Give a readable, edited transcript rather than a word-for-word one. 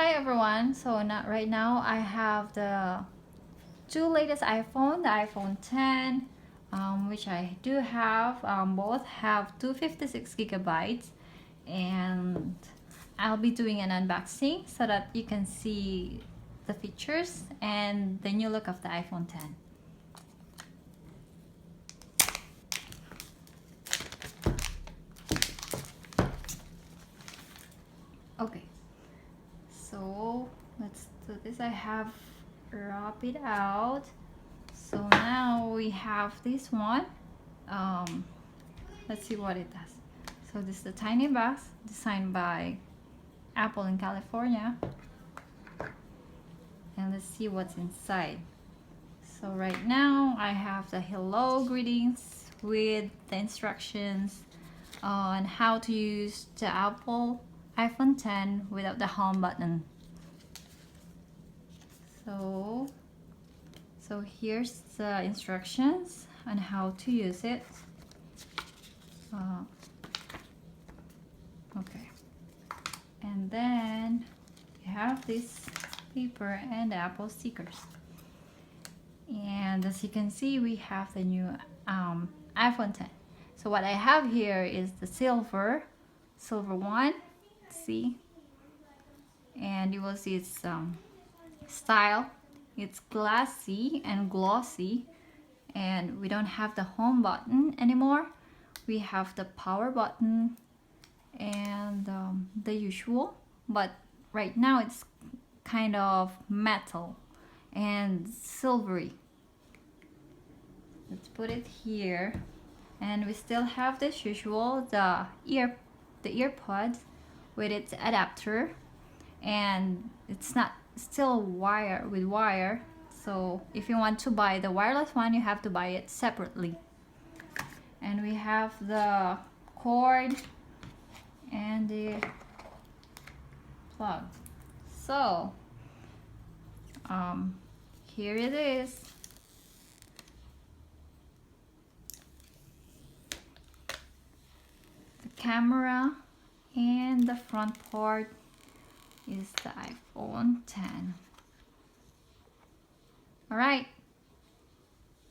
Hi everyone, so not right now I have the two latest iPhone, the iPhone 10, which I do have. Both have 256 gigabytes, and I'll be doing an unboxing so that you can see the features and the new look of the iPhone 10. Okay, so let's do this. I have wrap it out. So now we have this one. Let's see what it does. So this is the tiny box designed by Apple in California. And let's see what's inside. So right now I have the hello greetings with the instructions on how to use the Apple iPhone 10 without the home button. So here's the instructions on how to use it. Okay, and then you have this paper and the Apple stickers. And as you can see, we have the new iPhone 10. So what I have here is the silver one. See, and you will see its style. It's glassy and glossy, and we don't have the home button anymore. We have the power button and the usual, but right now it's kind of metal and silvery. Let's put it here, and we still have this usual, the earpods with its adapter, and it's not still wire, so if you want to buy the wireless one, you have to buy it separately. And we have the cord and the plug. So here it is. The camera and the front part is the iPhone 10. All right,